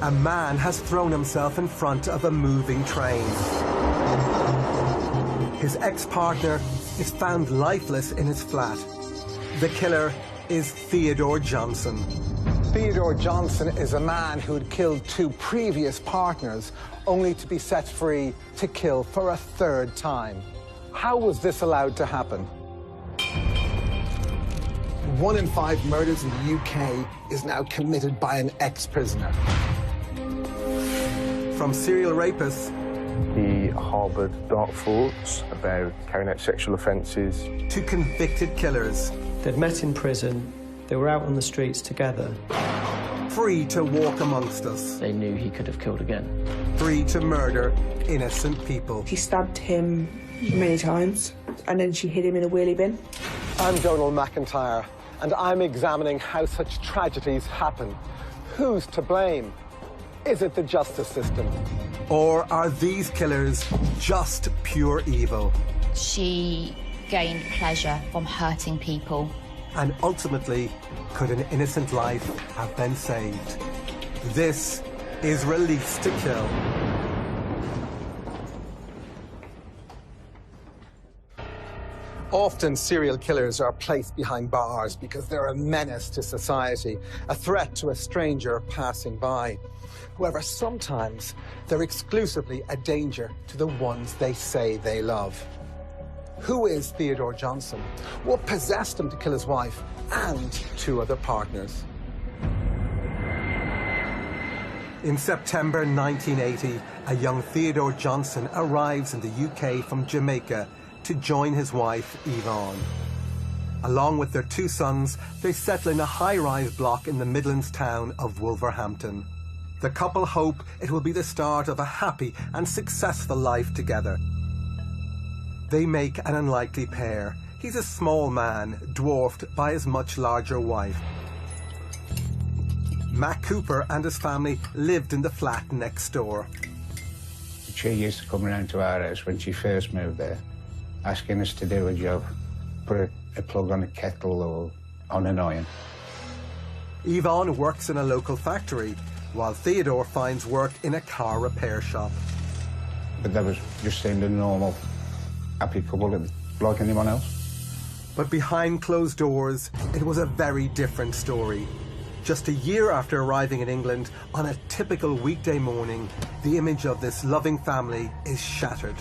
A man has thrown himself in front of a moving train. His ex-partner is found lifeless in his flat. The killer is Theodore Johnson. Theodore Johnson is a man who had killed 2 previous partners, only to be set free to kill for a 3rd time. How was this allowed to happen? 1 in 5 murders in the UK is now committed by an ex-prisoner. From serial rapists he harboured dark thoughts about carrying out sexual offences to convicted killers, they'd met in prison, they were out on the streets together. free to walk amongst us, They knew he could have killed again. free to murder innocent people. She stabbed him many times, and then she hid him in a wheelie bin. I'm Donald McIntyre, and I'm examining how such tragedies happen. Who's to blame? Is it the justice system? Or are these killers just pure evil? She gained pleasure from hurting people. And ultimately, could an innocent life have been saved? This is Release to Kill. Often serial killers are placed behind bars because they're a menace to society, a threat to a stranger passing by. However, sometimes they're exclusively a danger to the ones they say they love. Who is Theodore Johnson? What possessed him to kill his wife and 2 other partners? In September 1980, a young Theodore Johnson arrives in the UK from Jamaica to join his wife, Yvonne. Along with their 2 sons, they settle in a high-rise block in the Midlands town of Wolverhampton. The couple hope it will be the start of a happy and successful life together. They make an unlikely pair. He's a small man, dwarfed by his much larger wife. Matt Cooper and his family lived in the flat next door. She used to come around to our house when she first moved there, asking us to do a job, put a plug on a kettle or on an iron. Yvonne works in a local factory, while Theodore finds work in a car repair shop. But that was just seemed a normal, happy couple like anyone else. But behind closed doors, it was a very different story. Just a year after arriving in England, on a typical weekday morning, the image of this loving family is shattered.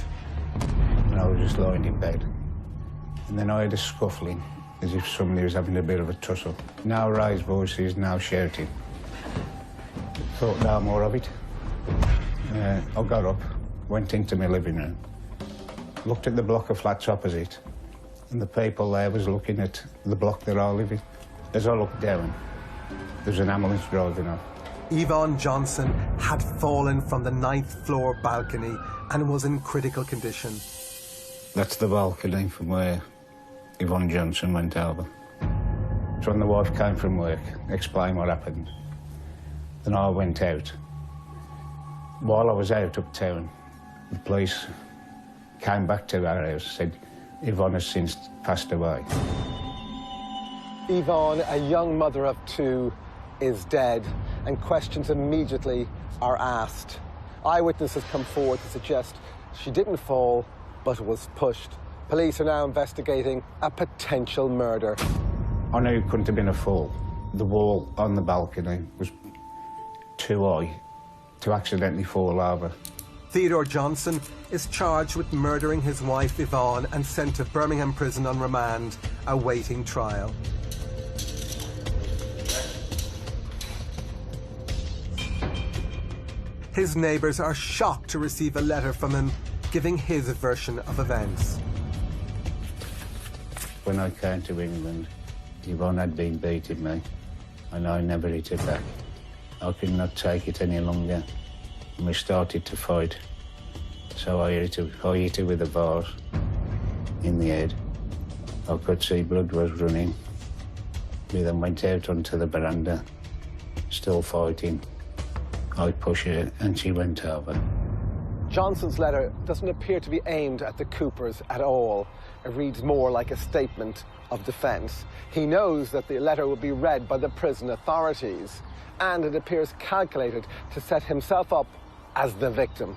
And I was just lying in bed. And then I heard a scuffling, as if somebody was having a bit of a tussle. Now raised voices, now shouting. Thought no more of it. I got up, went into my living room, looked at the block of flats opposite, and the people there was looking at the block that I live in. As I looked down, there was an ambulance driving up. Yvonne Johnson had fallen from the 9th floor balcony and was in critical condition. That's the balcony from where Yvonne Johnson went over. So when the wife came from work, explained what happened. Then I went out. While I was out uptown, the police came back to our house and said Yvonne has since passed away. Yvonne, a young mother of 2, is dead, and questions immediately are asked. Eyewitnesses come forward to suggest she didn't fall, but was pushed. Police are now investigating a potential murder. I knew it couldn't have been a fall. The wall on the balcony was too high to accidentally fall over. Theodore Johnson is charged with murdering his wife Yvonne and sent to Birmingham prison on remand, awaiting trial. His neighbours are shocked to receive a letter from him giving his version of events. When I came to England, Yvonne had been beating me, and I never hit her back. I could not take it any longer, and we started to fight. So I hit her with a vase in the head. I could see blood was running. We then went out onto the veranda, still fighting. I pushed her, and she went over. Johnson's letter doesn't appear to be aimed at the Coopers at all. It reads more like a statement of defense. He knows that the letter will be read by the prison authorities, and it appears calculated to set himself up as the victim.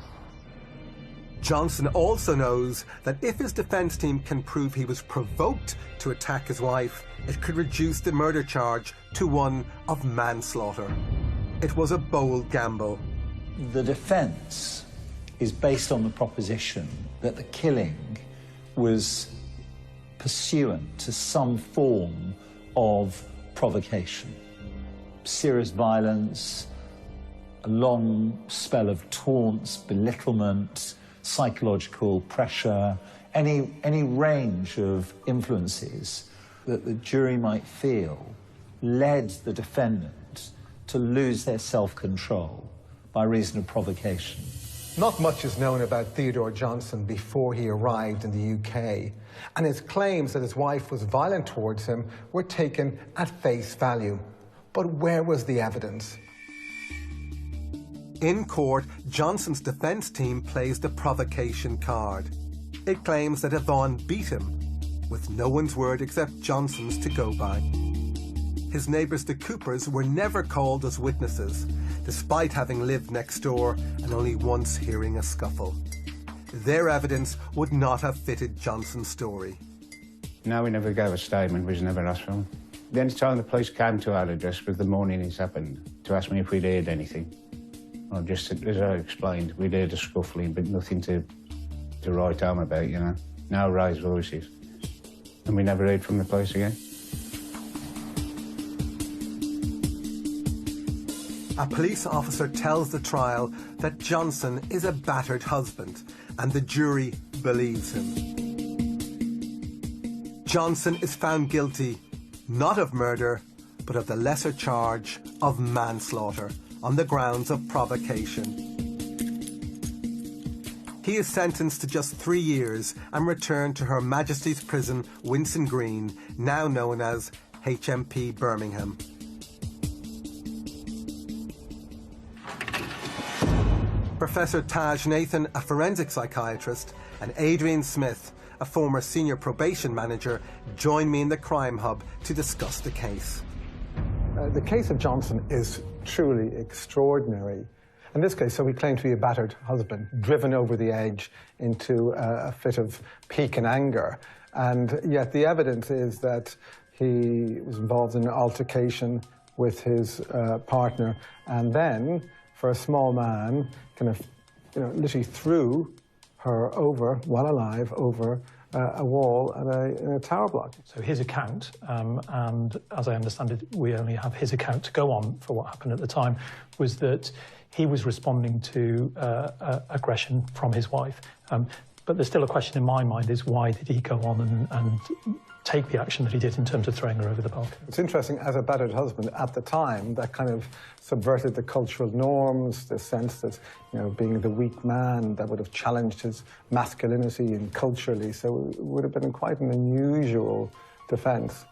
Johnson also knows that if his defense team can prove he was provoked to attack his wife, it could reduce the murder charge to one of manslaughter. It was a bold gamble. The defense is based on the proposition that the killing was pursuant to some form of provocation. Serious violence, a long spell of taunts, belittlement, psychological pressure, any range of influences that the jury might feel led the defendant to lose their self-control by reason of provocation. Not much is known about Theodore Johnson before he arrived in the UK, and his claims that his wife was violent towards him were taken at face value. But where was the evidence? In court, Johnson's defense team plays the provocation card. It claims that Yvonne beat him, with no one's word except Johnson's to go by. His neighbours, the Coopers, were never called as witnesses, despite having lived next door and only once hearing a scuffle. Their evidence would not have fitted Johnson's story. No, we never gave a statement, we was never asked for one. The only time the police came to our address was the morning it happened, to ask me if we'd heard anything. Well, just as I explained, we'd heard a scuffling, but nothing to write home about, you know. No raised voices. And we never heard from the police again. A police officer tells the trial that Johnson is a battered husband, and the jury believes him. Johnson is found guilty, not of murder, but of the lesser charge of manslaughter on the grounds of provocation. He is sentenced to just 3 years and returned to Her Majesty's Prison, Winson Green, now known as HMP Birmingham. Professor Taj Nathan, a forensic psychiatrist, and Adrian Smith, a former senior probation manager, join me in the Crime Hub to discuss the case. The case of Johnson is truly extraordinary. In this case, so he claimed to be a battered husband, driven over the edge into a fit of pique and anger. And yet the evidence is that he was involved in an altercation with his partner, and then, for a small man, kind of, literally threw her over, while alive, over a wall in a tower block. So his account, and as I understand it, we only have his account to go on for what happened at the time, was that he was responding to aggression from his wife. But there's still a question in my mind is why did he go on and take the action that he did in terms of throwing her over the balcony? It's interesting, as a battered husband at the time, that kind of subverted the cultural norms, the sense that, being the weak man, that would have challenged his masculinity and culturally, so it would have been quite an unusual defence.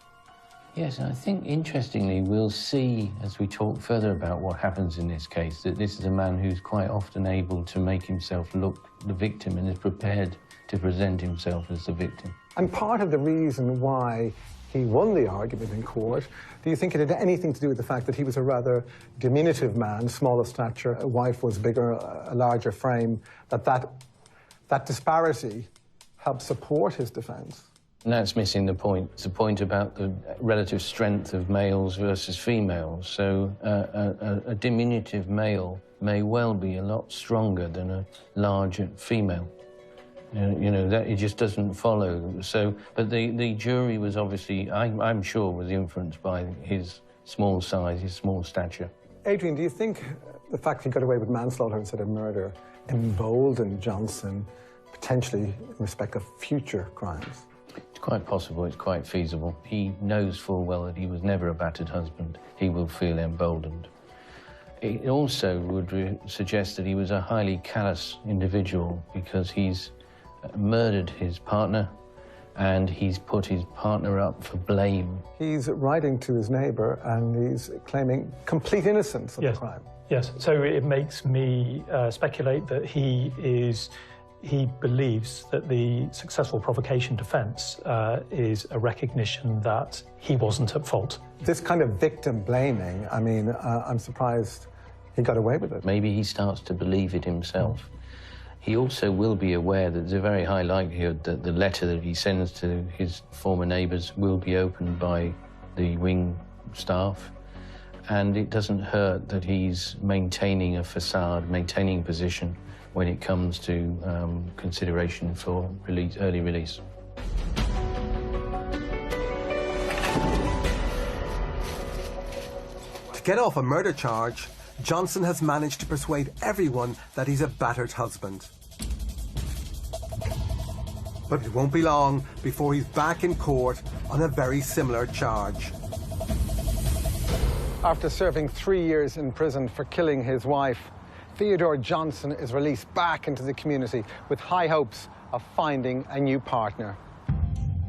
Yes, and I think, interestingly, we'll see, as we talk further about what happens in this case, that this is a man who's quite often able to make himself look the victim and is prepared to present himself as the victim. And part of the reason why he won the argument in court, do you think it had anything to do with the fact that he was a rather diminutive man, small of stature, a wife was bigger, a larger frame, that disparity helped support his defence? And that's missing the point. It's the point about the relative strength of males versus females. So a diminutive male may well be a lot stronger than a larger female. That it just doesn't follow. So, but the jury was obviously, I'm sure, was influenced by his small size, his small stature. Adrian, do you think the fact he got away with manslaughter instead of murder emboldened Johnson potentially in respect of future crimes? It's quite possible, it's quite feasible. He knows full well that he was never a battered husband. He will feel emboldened. It also would suggest that he was a highly callous individual because he's murdered his partner and he's put his partner up for blame. He's writing to his neighbour and he's claiming complete innocence of the crime. Yes, so it makes me speculate that he is He believes that the successful provocation defence is a recognition that he wasn't at fault. This kind of victim blaming, I mean, I'm surprised he got away with it. Maybe he starts to believe it himself. He also will be aware that there's a very high likelihood that the letter that he sends to his former neighbours will be opened by the wing staff. And it doesn't hurt that he's maintaining a facade, maintaining a position when it comes to consideration for early release. To get off a murder charge, Johnson has managed to persuade everyone that he's a battered husband. But it won't be long before he's back in court on a very similar charge. After serving 3 years in prison for killing his wife, Theodore Johnson is released back into the community with high hopes of finding a new partner.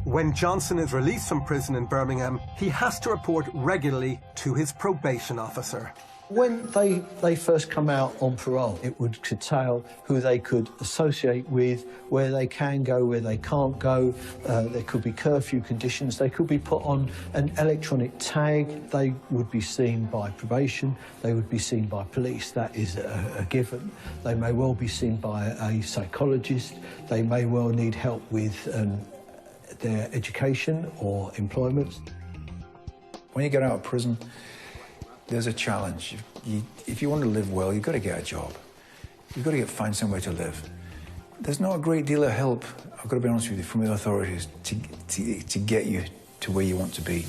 When Johnson is released from prison in Birmingham, he has to report regularly to his probation officer. When they first come out on parole, it would curtail who they could associate with, where they can go, where they can't go. There could be curfew conditions. They could be put on an electronic tag. They would be seen by probation. They would be seen by police. That is a given. They may well be seen by a psychologist. They may well need help with their education or employment. When you get out of prison, there's a challenge. If you want to live well, you've got to get a job. You've got to find somewhere to live. There's not a great deal of help, I've got to be honest with you, from the authorities to get you to where you want to be.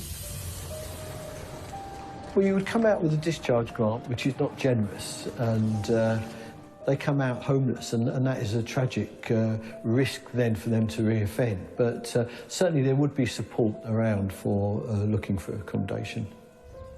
Well, you would come out with a discharge grant, which is not generous, and they come out homeless, and that is a tragic risk then for them to reoffend. But certainly there would be support around for looking for accommodation.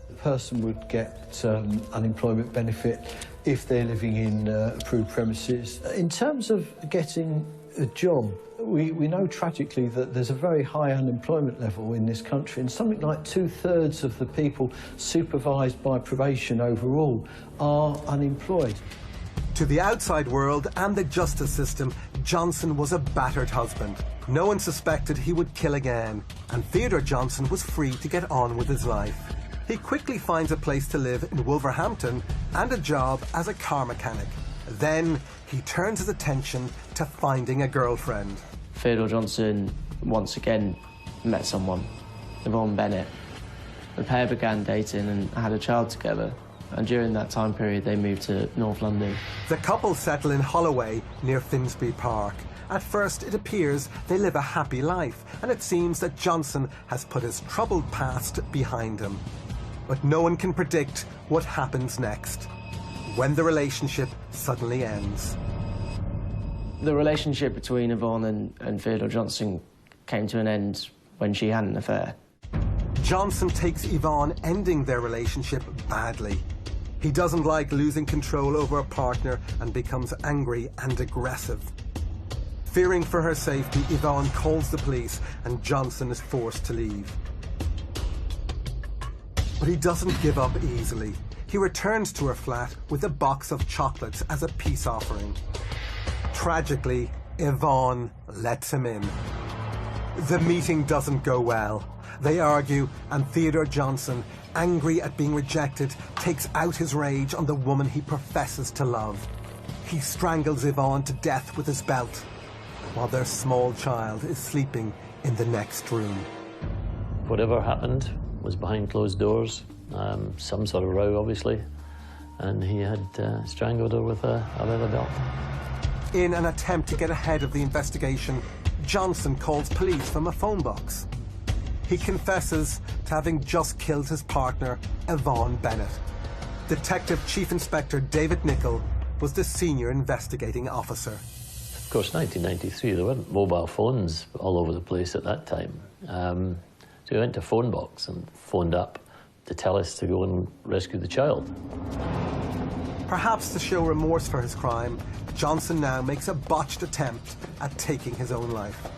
The person would get unemployment benefit if they're living in approved premises. In terms of getting a job, we know tragically that there's a very high unemployment level in this country, and something like 2/3 of the people supervised by probation overall are unemployed. To the outside world and the justice system, Johnson was a battered husband. No one suspected he would kill again, and Theodore Johnson was free to get on with his life. He quickly finds a place to live in Wolverhampton and a job as a car mechanic. Then he turns his attention to finding a girlfriend. Theodore Johnson once again met someone, Yvonne Bennett. The pair began dating and had a child together, and during that time period they moved to North London. The couple settle in Holloway near Finsbury Park. At first it appears they live a happy life, and it seems that Johnson has put his troubled past behind him. But no one can predict what happens next, when the relationship suddenly ends. The relationship between Yvonne and Theodore Johnson came to an end when she had an affair. Johnson takes Yvonne ending their relationship badly. He doesn't like losing control over a partner and becomes angry and aggressive. Fearing for her safety, Yvonne calls the police and Johnson is forced to leave. But he doesn't give up easily. He returns to her flat with a box of chocolates as a peace offering. Tragically, Yvonne lets him in. The meeting doesn't go well. They argue, and Theodore Johnson, angry at being rejected, takes out his rage on the woman he professes to love. He strangles Yvonne to death with his belt, while their small child is sleeping in the next room. Whatever happened was behind closed doors, some sort of row, obviously, and he had strangled her with a leather belt. In an attempt to get ahead of the investigation, Johnson calls police from a phone box. He confesses to having just killed his partner, Yvonne Bennett. Detective Chief Inspector David Nichol was the senior investigating officer. Of course, 1993, there weren't mobile phones all over the place at that time. So we went to a phone box and phoned up to tell us to go and rescue the child. Perhaps to show remorse for his crime, Johnson now makes a botched attempt at taking his own life.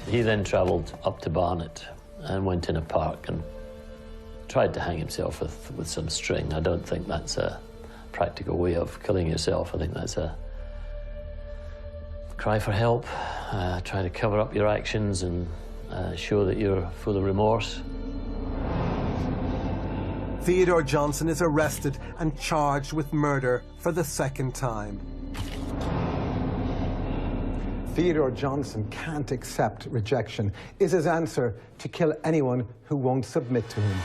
He then travelled up to Barnet and went in a park and tried to hang himself with some string. I don't think that's a practical way of killing yourself. I think that's a cry for help, try to cover up your actions and show that you're full of remorse. Theodore Johnson is arrested and charged with murder for the second time. Theodore Johnson can't accept rejection. Is his answer to kill anyone who won't submit to him?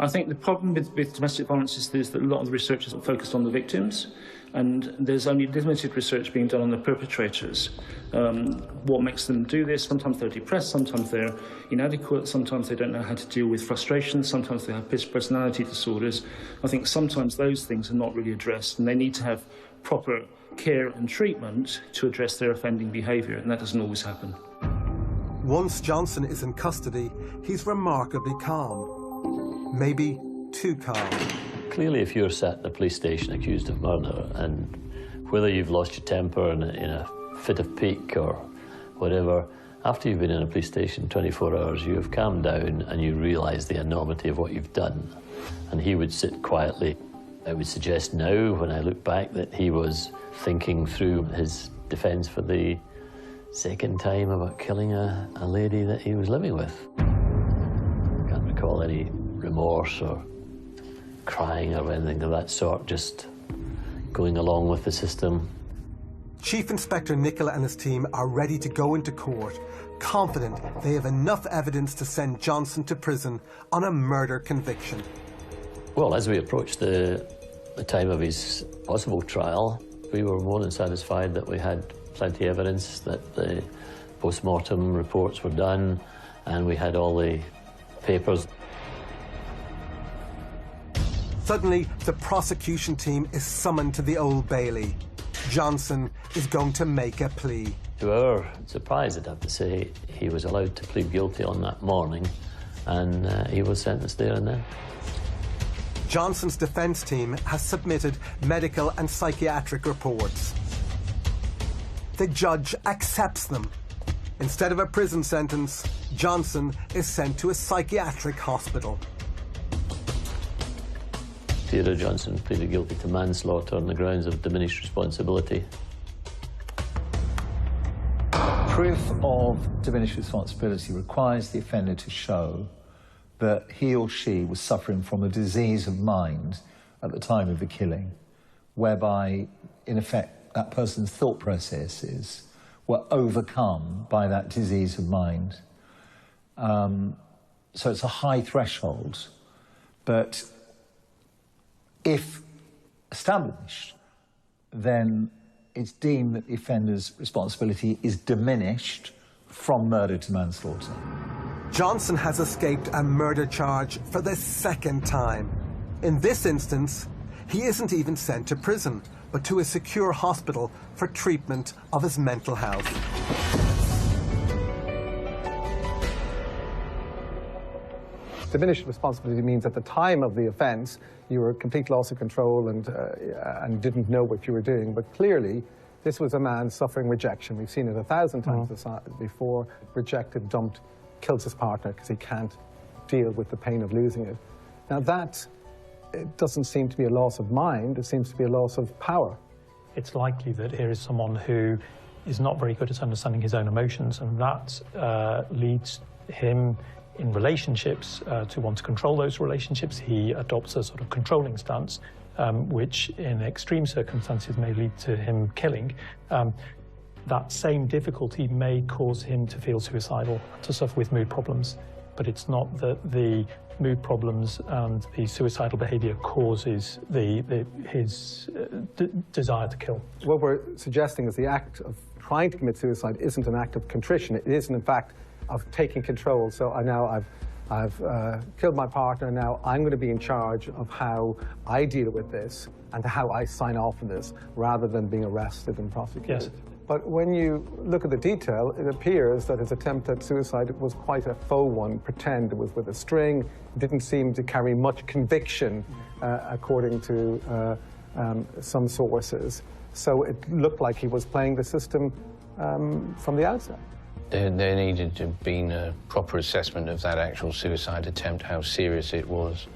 I think the problem with domestic violence is that a lot of the research is focused on the victims, and there's only limited research being done on the perpetrators. What makes them do this? Sometimes they're depressed, sometimes they're inadequate, sometimes they don't know how to deal with frustration, sometimes they have personality disorders. I think sometimes those things are not really addressed, and they need to have proper care and treatment to address their offending behaviour, and that doesn't always happen. Once Johnson is in custody, he's remarkably calm. Maybe too calm. Clearly, if you're sat in a police station accused of murder, and whether you've lost your temper in a fit of pique or whatever, after you've been in a police station 24 hours, you have calmed down and you realise the enormity of what you've done. And he would sit quietly. I would suggest now, when I look back, that he was thinking through his defence for the second time about killing a lady that he was living with. I can't recall any remorse or crying or anything of that sort, just going along with the system. Chief Inspector Nicola and his team are ready to go into court, confident they have enough evidence to send Johnson to prison on a murder conviction. Well, as we approached the time of his possible trial, we were more than satisfied that we had plenty of evidence, that the post-mortem reports were done, and we had all the papers. Suddenly, the prosecution team is summoned to the Old Bailey. Johnson is going to make a plea. To our surprise, I'd have to say, he was allowed to plead guilty on that morning, and he was sentenced there and then. Johnson's defence team has submitted medical and psychiatric reports. The judge accepts them. Instead of a prison sentence, Johnson is sent to a psychiatric hospital. Theodore Johnson pleaded guilty to manslaughter on the grounds of diminished responsibility. Proof of diminished responsibility requires the offender to show that he or she was suffering from a disease of mind at the time of the killing, whereby, in effect, that person's thought processes were overcome by that disease of mind. So it's a high threshold, but if established, then it's deemed that the offender's responsibility is diminished from murder to manslaughter. Johnson has escaped a murder charge for the second time. In this instance, he isn't even sent to prison, but to a secure hospital for treatment of his mental health. Diminished responsibility means at the time of the offence, you were complete loss of control and didn't know what you were doing. But clearly, this was a man suffering rejection. We've seen it 1,000 times before. Rejected, dumped, kills his partner because he can't deal with the pain of losing it. Now that, it doesn't seem to be a loss of mind, it seems to be a loss of power. It's likely that here is someone who is not very good at understanding his own emotions, and that leads him in relationships to want to control those relationships. He adopts a sort of controlling stance, which in extreme circumstances may lead to him killing. That same difficulty may cause him to feel suicidal, to suffer with mood problems, but it's not that the mood problems and the suicidal behaviour causes his desire to kill. What we're suggesting is the act of trying to commit suicide isn't an act of contrition. It isn't, in fact, of taking control. So I've killed my partner. Now I'm going to be in charge of how I deal with this and how I sign off on this, rather than being arrested and prosecuted. Yes. But when you look at the detail, it appears that his attempt at suicide was quite a faux one, pretend. It was with a string. It didn't seem to carry much conviction, according to some sources. So it looked like he was playing the system from the outset. There needed to have been a proper assessment of that actual suicide attempt, how serious it was,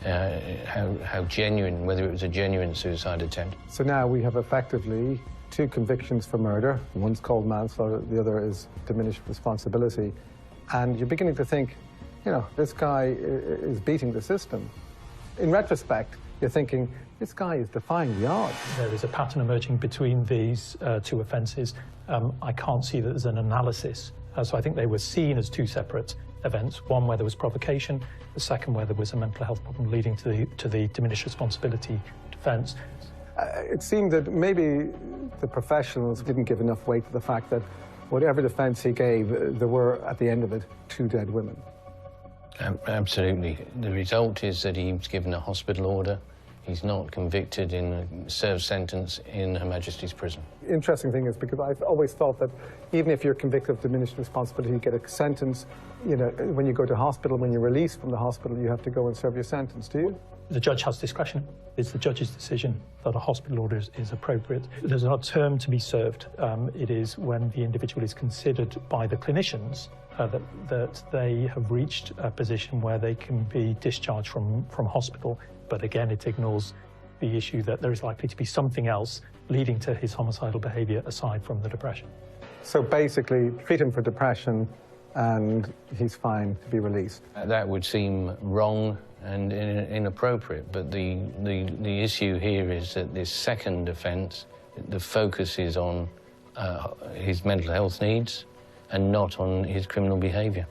how genuine, whether it was a genuine suicide attempt. So now we have effectively 2 convictions for murder. One's called manslaughter, the other is diminished responsibility. And you're beginning to think, you know, this guy is beating the system. In retrospect, you're thinking, this guy is defying the odds. There is a pattern emerging between these 2 offences. I can't see that there's an analysis. So I think they were seen as 2 separate events, one where there was provocation, the second where there was a mental health problem leading to the diminished responsibility defence. It seemed that maybe the professionals didn't give enough weight to the fact that whatever defence he gave, there were, at the end of it, 2 dead women. Absolutely. The result is that he's given a hospital order. He's not convicted in a served sentence in Her Majesty's prison. Interesting thing is, because I've always thought that even if you're convicted of diminished responsibility, you get a sentence. You know, when you go to hospital, when you're released from the hospital, you have to go and serve your sentence, do you? The judge has discretion. It's the judge's decision that a hospital order is appropriate. There's not a term to be served. It is when the individual is considered by the clinicians that they have reached a position where they can be discharged from hospital. But again, it ignores the issue that there is likely to be something else leading to his homicidal behaviour aside from the depression. So basically, treat him for depression and he's fine to be released. That would seem wrong and inappropriate, but the issue here is that this second offence, the focus is on his mental health needs and not on his criminal behaviour.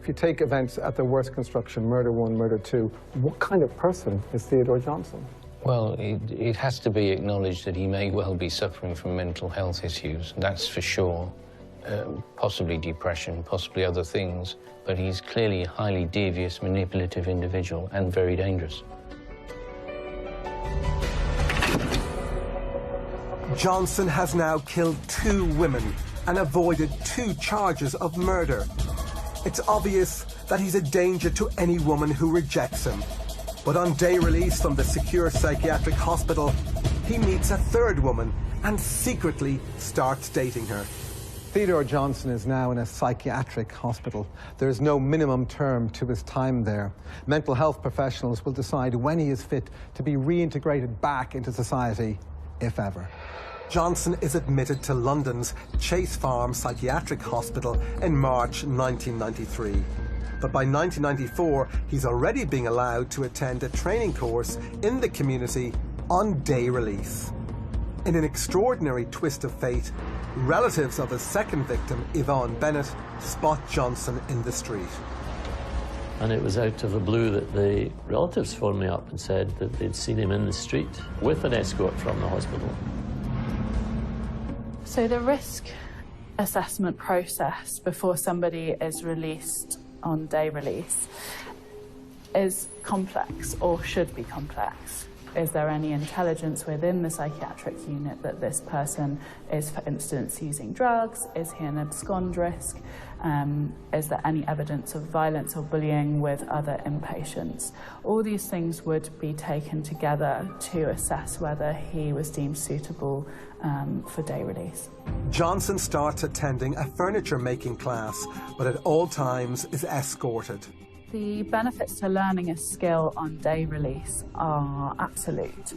If you take events at their worst construction, murder 1, murder 2, what kind of person is Theodore Johnson? Well, it has to be acknowledged that he may well be suffering from mental health issues, that's for sure. Possibly depression, possibly other things, but he's clearly a highly devious, manipulative individual and very dangerous. Johnson has now killed 2 women and avoided 2 charges of murder. It's obvious that he's a danger to any woman who rejects him. But on day release from the secure psychiatric hospital, he meets a 3rd woman and secretly starts dating her. Theodore Johnson is now in a psychiatric hospital. There is no minimum term to his time there. Mental health professionals will decide when he is fit to be reintegrated back into society, if ever. Johnson is admitted to London's Chase Farm Psychiatric Hospital in March 1993. But by 1994, he's already being allowed to attend a training course in the community on day release. In an extraordinary twist of fate, relatives of his second victim, Yvonne Bennett, spot Johnson in the street. And it was out of the blue that the relatives phoned me up and said that they'd seen him in the street with an escort from the hospital. So the risk assessment process before somebody is released on day release is complex, or should be complex. Is there any intelligence within the psychiatric unit that this person is, for instance, using drugs? Is he an abscond risk? Is there any evidence of violence or bullying with other inpatients? All these things would be taken together to assess whether he was deemed suitable for day release. Johnson starts attending a furniture-making class, but at all times is escorted. The benefits to learning a skill on day release are absolute.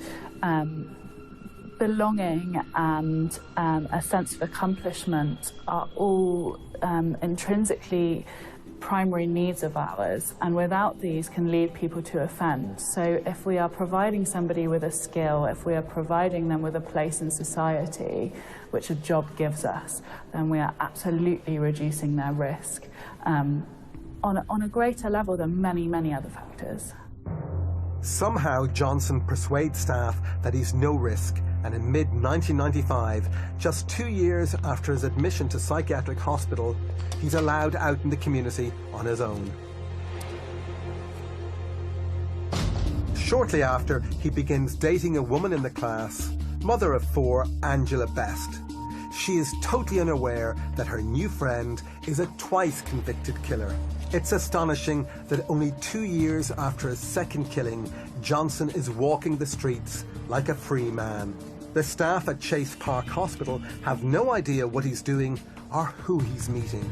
Belonging and a sense of accomplishment are all intrinsically primary needs of ours, and without these can lead people to offend. So if we are providing somebody with a skill, if we are providing them with a place in society, which a job gives us, then we are absolutely reducing their risk on a greater level than many, many other factors. Somehow Johnson persuades staff that he's no risk, and in mid-1995, just 2 years after his admission to psychiatric hospital, he's allowed out in the community on his own. Shortly after, he begins dating a woman in the class, mother of 4, Angela Best. She is totally unaware that her new friend is a twice convicted killer. It's astonishing that only 2 years after his second killing, Johnson is walking the streets like a free man. The staff at Chase Park Hospital have no idea what he's doing or who he's meeting.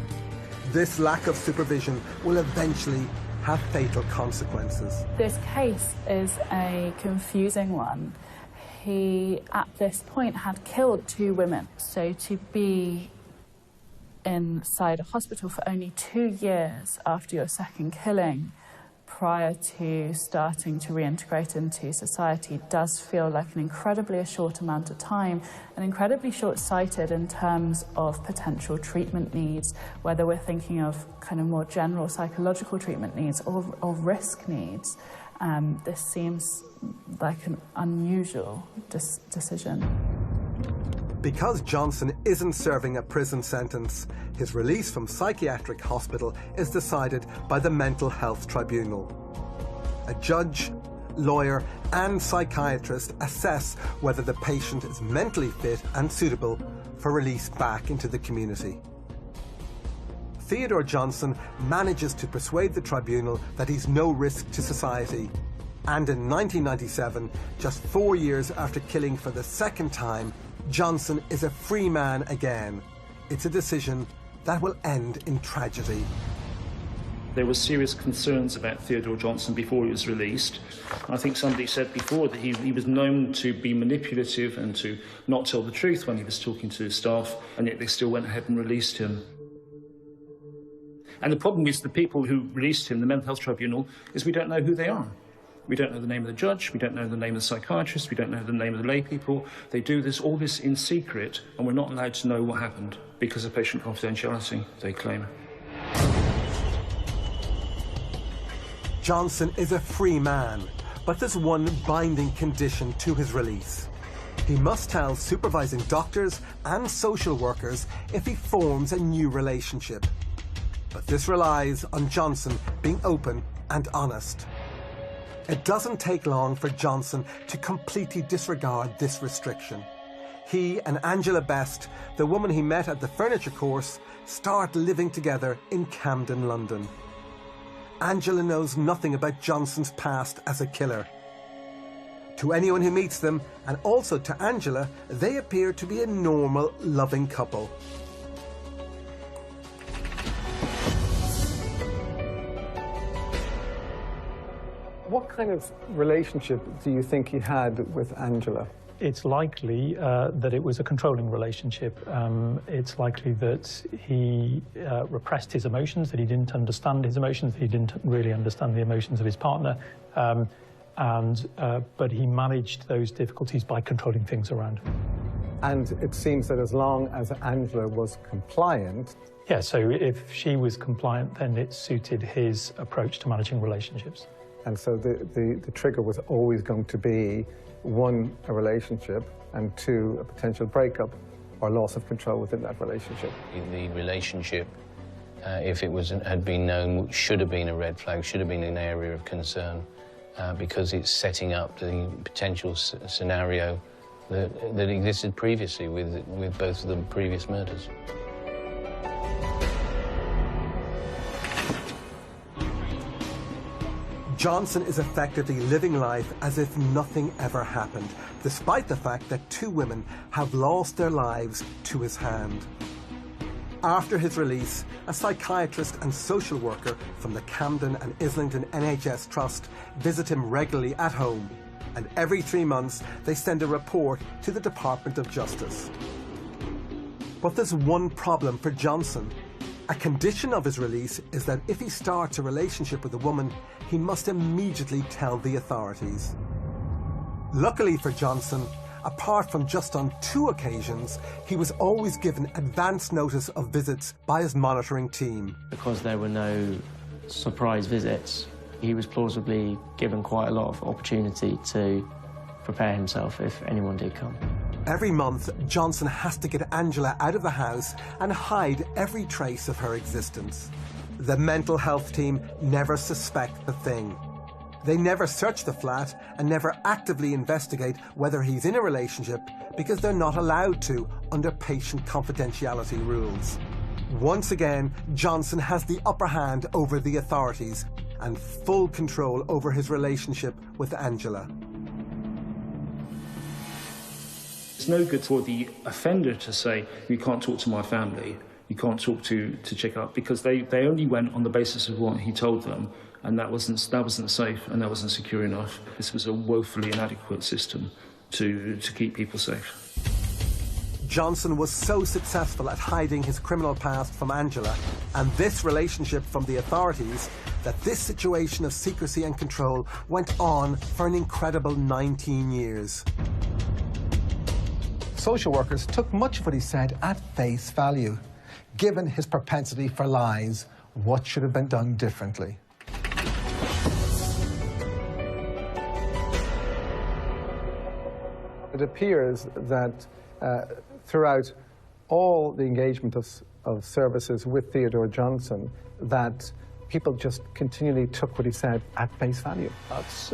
This lack of supervision will eventually have fatal consequences. This case is a confusing one. He, at this point, had killed 2 women. So to be inside a hospital for only 2 years after your second killing, prior to starting to reintegrate into society, does feel like an incredibly short amount of time and incredibly short-sighted in terms of potential treatment needs, whether we're thinking of kind of more general psychological treatment needs or risk needs. This seems like an unusual decision. Because Johnson isn't serving a prison sentence, his release from psychiatric hospital is decided by the Mental Health Tribunal. A judge, lawyer, and psychiatrist assess whether the patient is mentally fit and suitable for release back into the community. Theodore Johnson manages to persuade the tribunal that he's no risk to society. And in 1997, just 4 years after killing for the second time, Johnson is a free man again. It's a decision that will end in tragedy. There were serious concerns about Theodore Johnson before he was released. I think somebody said before that he was known to be manipulative and to not tell the truth when he was talking to his staff, and yet they still went ahead and released him. And the problem is the people who released him, the Mental Health Tribunal, is we don't know who they are. We don't know the name of the judge, we don't know the name of the psychiatrist, we don't know the name of the lay people. They do all this in secret, and we're not allowed to know what happened because of patient confidentiality, they claim. Johnson is a free man, but there's one binding condition to his release. He must tell supervising doctors and social workers if he forms a new relationship. But this relies on Johnson being open and honest. It doesn't take long for Johnson to completely disregard this restriction. He and Angela Best, the woman he met at the furniture course, start living together in Camden, London. Angela knows nothing about Johnson's past as a killer. To anyone who meets them, and also to Angela, they appear to be a normal, loving couple. What kind of relationship do you think he had with Angela? It's likely that it was a controlling relationship. It's likely that he repressed his emotions, that he didn't understand his emotions, that he didn't really understand the emotions of his partner, but he managed those difficulties by controlling things around him. And it seems that as long as Angela was compliant... Yeah, so if she was compliant, then it suited his approach to managing relationships. And so the trigger was always going to be, 1, a relationship, and 2, a potential breakup or loss of control within that relationship. The relationship, if it had been known, should have been a red flag, should have been an area of concern, because it's setting up the potential scenario that existed previously with both of the previous murders. Johnson is effectively living life as if nothing ever happened, despite the fact that 2 women have lost their lives to his hand. After his release, a psychiatrist and social worker from the Camden and Islington NHS Trust visit him regularly at home, and every 3 months they send a report to the Department of Justice. But there's one problem for Johnson. A condition of his release is that if he starts a relationship with a woman, he must immediately tell the authorities. Luckily for Johnson, apart from just on 2 occasions, he was always given advance notice of visits by his monitoring team. Because there were no surprise visits, he was plausibly given quite a lot of opportunity to prepare himself if anyone did come. Every month, Johnson has to get Angela out of the house and hide every trace of her existence. The mental health team never suspect a thing. They never search the flat and never actively investigate whether he's in a relationship because they're not allowed to under patient confidentiality rules. Once again, Johnson has the upper hand over the authorities and full control over his relationship with Angela. It's no good for the offender to say, you can't talk to my family, you can't talk to check up, because they only went on the basis of what he told them, and that wasn't safe and that wasn't secure enough. This was a woefully inadequate system to keep people safe. Johnson was so successful at hiding his criminal past from Angela and this relationship from the authorities that this situation of secrecy and control went on for an incredible 19 years. Social workers took much of what he said at face value. Given his propensity for lies, what should have been done differently? It appears that throughout all the engagement of services with Theodore Johnson, that people just continually took what he said at face value. That's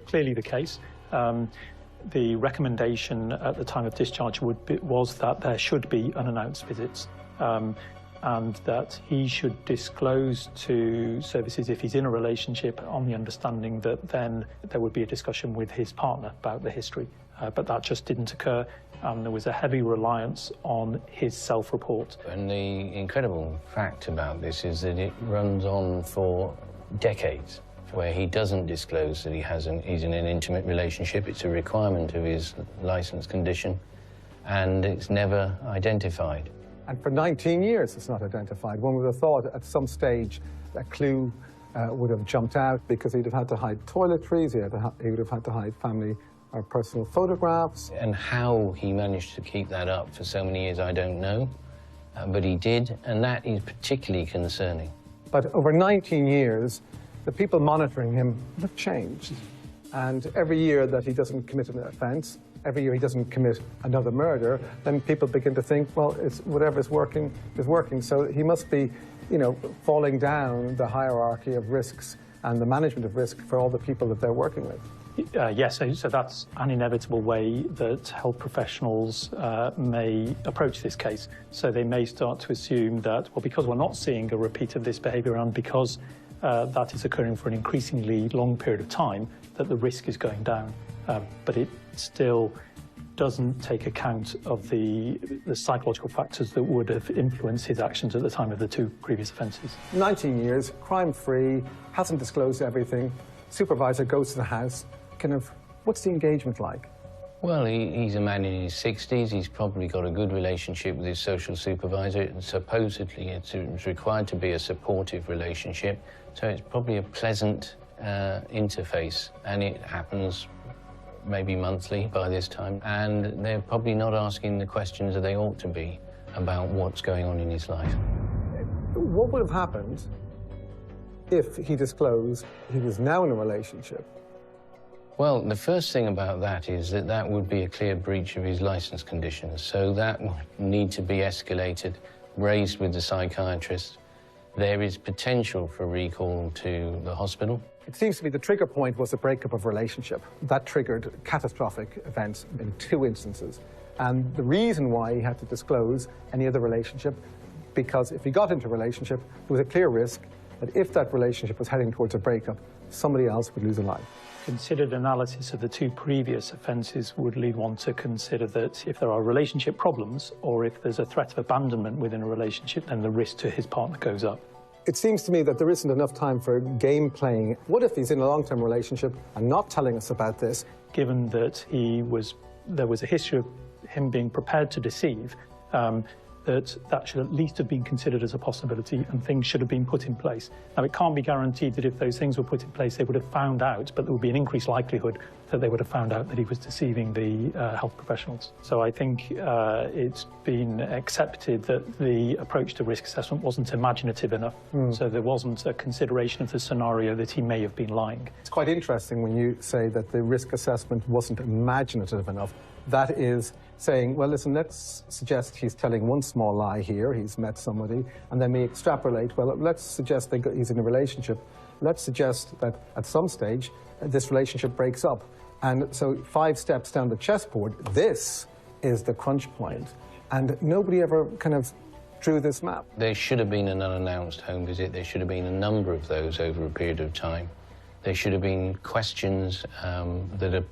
clearly the case. The recommendation at the time of discharge was that there should be unannounced visits, and that he should disclose to services if he's in a relationship, on the understanding that then there would be a discussion with his partner about the history. But that just didn't occur, and there was a heavy reliance on his self-report. And the incredible fact about this is that it runs on for decades, where he doesn't disclose that he's in an intimate relationship. It's a requirement of his licence condition, and it's never identified. And for 19 years it's not identified. One would have thought at some stage a clue would have jumped out, because he'd have had to hide toiletries, he would have had to hide family or personal photographs. And how he managed to keep that up for so many years, I don't know. But he did, and that is particularly concerning. But over 19 years, the people monitoring him have changed. And every year that he doesn't commit an offence, every year he doesn't commit another murder, then people begin to think, well, whatever's working is working. So he must be, falling down the hierarchy of risks and the management of risk for all the people that they're working with. Yes, so that's an inevitable way that health professionals may approach this case. So they may start to assume that, well, because we're not seeing a repeat of this behaviour, and because that is occurring for an increasingly long period of time, that the risk is going down. But it still doesn't take account of the psychological factors that would have influenced his actions at the time of the two previous offences. 19 years, crime-free, hasn't disclosed everything, supervisor goes to the house. What's the engagement like? Well, he's a man in his 60s. He's probably got a good relationship with his social supervisor. And supposedly, it's required to be a supportive relationship. So it's probably a pleasant interface. And it happens maybe monthly by this time. And they're probably not asking the questions that they ought to be about what's going on in his life. What would have happened if he disclosed he was now in a relationship? Well, the first thing about that is that that would be a clear breach of his licence conditions. So that would need to be escalated, raised with the psychiatrist. There is potential for recall to the hospital. It seems to me the trigger point was the breakup of relationship. That triggered catastrophic events in 2 instances. And the reason why he had to disclose any other relationship, because if he got into a relationship, there was a clear risk that if that relationship was heading towards a breakup, somebody else would lose a life. Considered analysis of the 2 previous offences would lead one to consider that if there are relationship problems, or if there's a threat of abandonment within a relationship, then the risk to his partner goes up. It seems to me that there isn't enough time for game playing. What if he's in a long-term relationship and not telling us about this? Given that there was a history of him being prepared to deceive, that should at least have been considered as a possibility, and things should have been put in place. Now, it can't be guaranteed that if those things were put in place, they would have found out, but there would be an increased likelihood that they would have found out that he was deceiving the health professionals. So I think it's been accepted that the approach to risk assessment wasn't imaginative enough. So there wasn't a consideration of the scenario that he may have been lying. It's quite interesting when you say that the risk assessment wasn't imaginative enough. That is saying, well, listen, let's suggest he's telling one small lie here, he's met somebody, and then we extrapolate, well, let's suggest he's in a relationship. Let's suggest that at some stage, this relationship breaks up. And so 5 steps down the chessboard, this is the crunch point. And nobody ever kind of drew this map. There should have been an unannounced home visit. There should have been a number of those over a period of time. There should have been questions that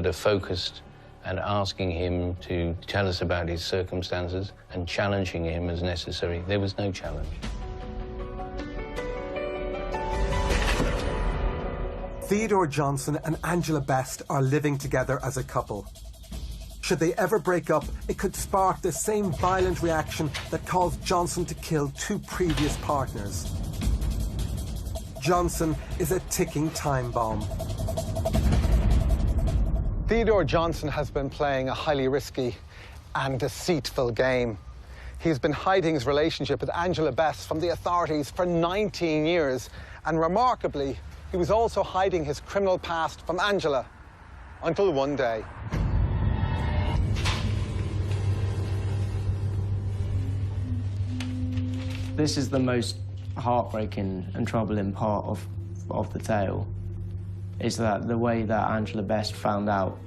are focused and asking him to tell us about his circumstances and challenging him as necessary. There was no challenge. Theodore Johnson and Angela Best are living together as a couple. Should they ever break up, it could spark the same violent reaction that caused Johnson to kill 2 previous partners. Johnson is a ticking time bomb. Theodore Johnson has been playing a highly risky and deceitful game. He's been hiding his relationship with Angela Best from the authorities for 19 years, and remarkably, he was also hiding his criminal past from Angela, until one day. This is the most heartbreaking and troubling part of the tale, is that the way that Angela Best found out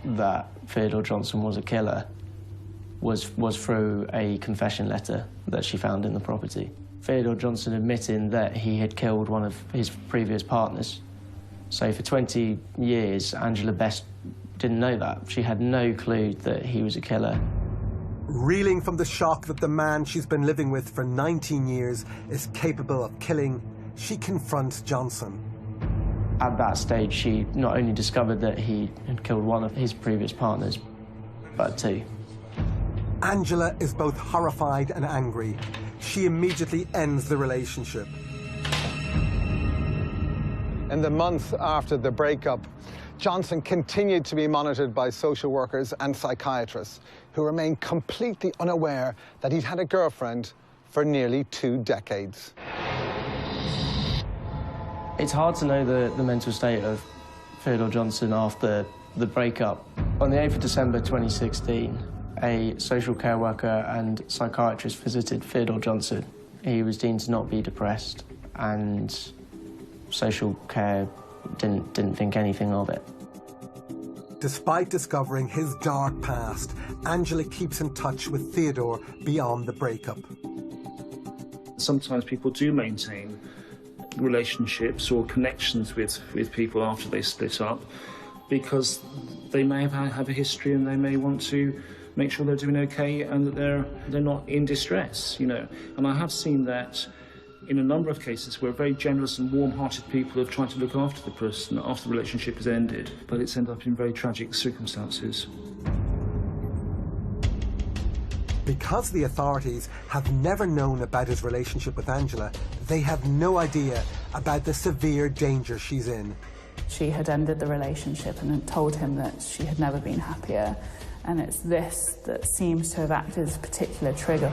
that Theodore Johnson was a killer was through a confession letter that she found in the property. Theodore Johnson admitting that he had killed one of his previous partners. So for 20 years, Angela Best didn't know that. She had no clue that he was a killer. Reeling from the shock that the man she's been living with for 19 years is capable of killing, she confronts Johnson. At that stage, she not only discovered that he had killed one of his previous partners, but 2. Angela is both horrified and angry. She immediately ends the relationship. In the month after the breakup, Johnson continued to be monitored by social workers and psychiatrists who remained completely unaware that he'd had a girlfriend for nearly 2 decades. It's hard to know the mental state of Theodore Johnson after the breakup. On the 8th of December 2016, a social care worker and psychiatrist visited Theodore Johnson. He was deemed to not be depressed, and social care didn't think anything of it. Despite discovering his dark past, Angela keeps in touch with Theodore beyond the breakup. Sometimes people do maintain relationships or connections with people after they split up because they may have a history and they may want to make sure they're doing okay and that they're not in distress, you know. And I have seen that in a number of cases where very generous and warm-hearted people have tried to look after the person after the relationship has ended, but it's ended up in very tragic circumstances. Because the authorities have never known about his relationship with Angela, they have no idea about the severe danger she's in. She had ended the relationship and had told him that she had never been happier, and it's this that seems to have acted as a particular trigger.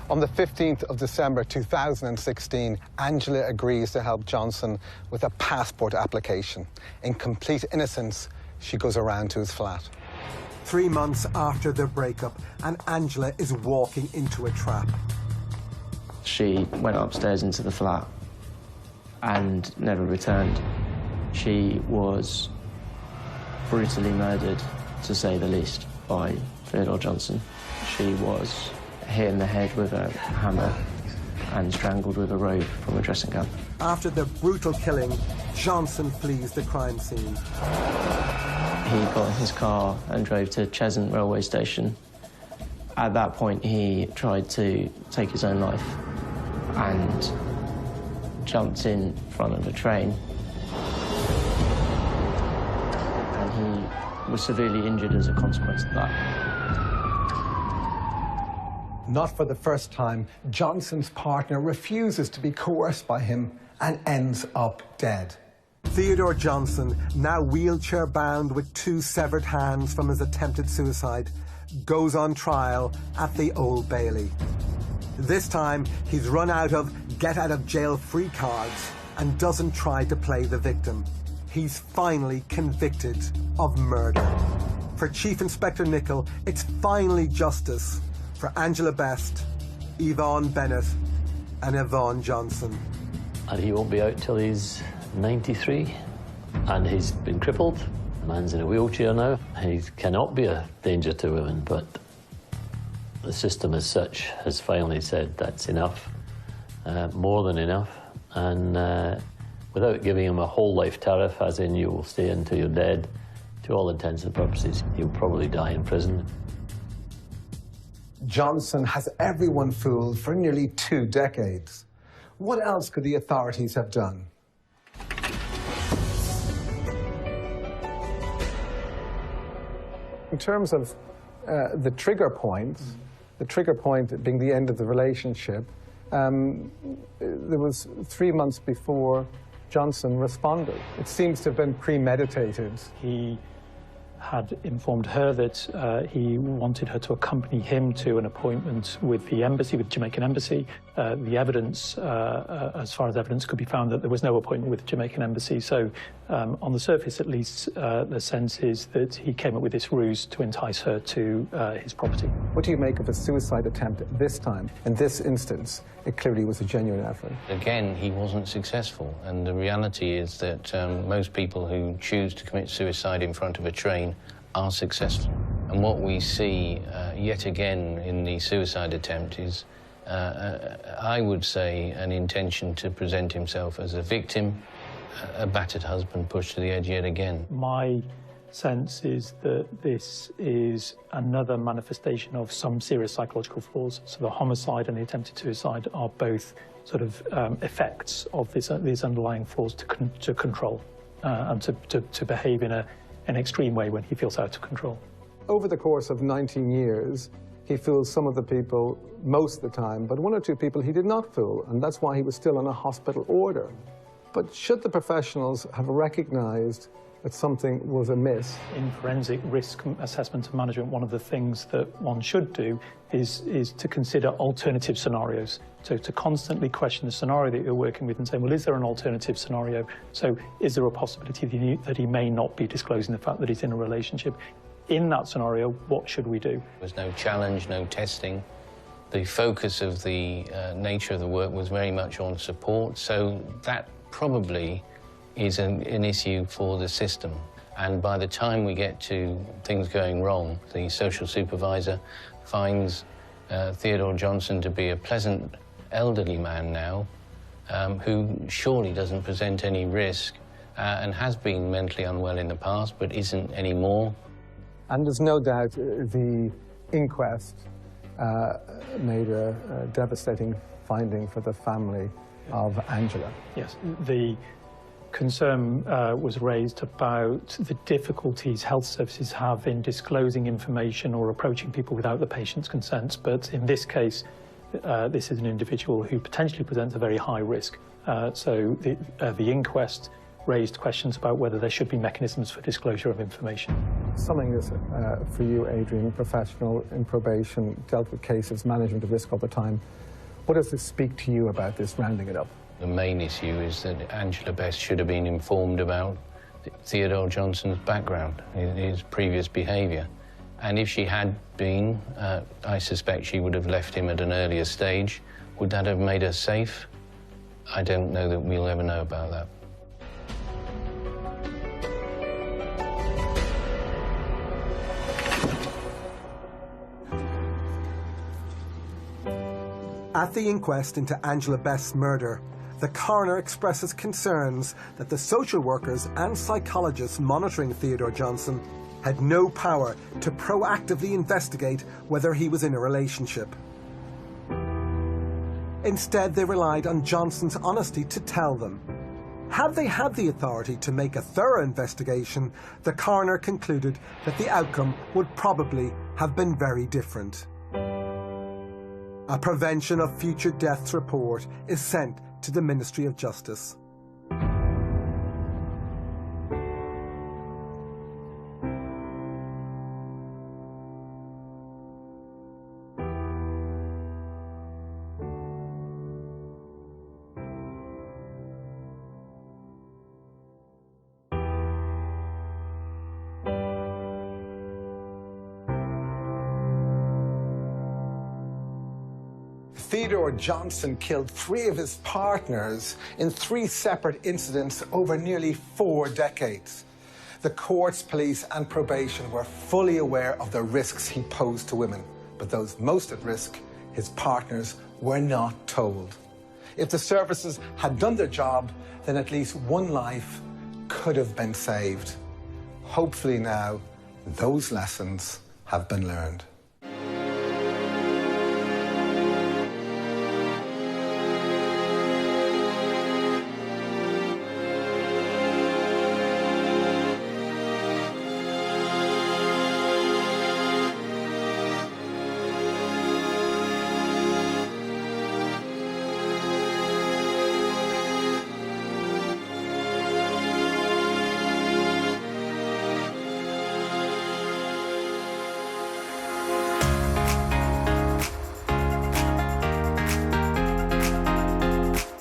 On the 15th of December 2016, Angela agrees to help Johnson with a passport application. In complete innocence, she goes around to his flat. 3 months after their breakup, and Angela is walking into a trap. She went upstairs into the flat and never returned. She was brutally murdered, to say the least, by Theodore Johnson. She was hit in the head with a hammer and strangled with a rope from a dressing gown. After the brutal killing, Johnson flees the crime scene. He got in his car and drove to Cheshunt railway station. At that point, he tried to take his own life and jumped in front of a train. And he was severely injured as a consequence of that. Not for the first time, Johnson's partner refuses to be coerced by him and ends up dead. Theodore Johnson, now wheelchair-bound with 2 severed hands from his attempted suicide, goes on trial at the Old Bailey. This time, he's run out of get-out-of-jail-free cards and doesn't try to play the victim. He's finally convicted of murder. For Chief Inspector Nicholl, it's finally justice for Angela Best, Yvonne Bennett and Yvonne Johnson. And he won't be out till he's 93, and he's been crippled. The man's in a wheelchair now. He cannot be a danger to women, but the system as such has finally said that's enough, more than enough, and without giving him a whole life tariff, as in you will stay until you're dead, to all intents and purposes, he'll probably die in prison. Johnson has everyone fooled for nearly 2 decades. What else could the authorities have done? In terms of the trigger point being the end of the relationship, there was 3 months before Johnson responded. It seems to have been premeditated. He had informed her that he wanted her to accompany him to an appointment with the embassy, with the Jamaican embassy. The evidence, as far as evidence could be found, that there was no appointment with the Jamaican embassy. So on the surface, at least, the sense is that he came up with this ruse to entice her to his property. What do you make of a suicide attempt this time? In this instance, it clearly was a genuine effort. Again, he wasn't successful, and the reality is that most people who choose to commit suicide in front of a train are successful. And what we see yet again in the suicide attempt is, I would say, an intention to present himself as a victim, a battered husband pushed to the edge yet again. My sense is that this is another manifestation of some serious psychological flaws. So the homicide and the attempted suicide are both sort of effects of these underlying flaws to control and to behave in an extreme way when he feels out of control. Over the course of 19 years, he fooled some of the people most of the time, but 1 or 2 people he did not fool, and that's why he was still on a hospital order. But should the professionals have recognized that something was amiss? In forensic risk assessment and management, one of the things that one should do is to consider alternative scenarios. So to constantly question the scenario that you're working with and say, well, is there an alternative scenario? So is there a possibility that he may not be disclosing the fact that he's in a relationship? In that scenario, what should we do? There was no challenge, no testing. The focus of the nature of the work was very much on support, so that probably is an issue for the system. And by the time we get to things going wrong, the social supervisor finds Theodore Johnson to be a pleasant elderly man now, who surely doesn't present any risk and has been mentally unwell in the past, but isn't anymore. And there's no doubt the inquest made a devastating finding for the family of Angela. Yes, the concern was raised about the difficulties health services have in disclosing information or approaching people without the patient's consent. But in this case, this is an individual who potentially presents a very high risk. So the inquest raised questions about whether there should be mechanisms for disclosure of information. Summing this for you, Adrian, professional in probation, dealt with cases, management of risk all the time. What does this speak to you about this, rounding it up? The main issue is that Angela Best should have been informed about Theodore Johnson's background, his previous behaviour. And if she had been, I suspect she would have left him at an earlier stage. Would that have made her safe? I don't know that we'll ever know about that. At the inquest into Angela Best's murder, the coroner expresses concerns that the social workers and psychologists monitoring Theodore Johnson had no power to proactively investigate whether he was in a relationship. Instead, they relied on Johnson's honesty to tell them. Had they had the authority to make a thorough investigation, the coroner concluded that the outcome would probably have been very different. A prevention of future deaths report is sent to the Ministry of Justice. Theodore Johnson killed 3 of his partners in 3 separate incidents over nearly 4 decades. The courts, police and probation were fully aware of the risks he posed to women, but those most at risk, his partners, were not told. If the services had done their job, then at least 1 life could have been saved. Hopefully now, those lessons have been learned.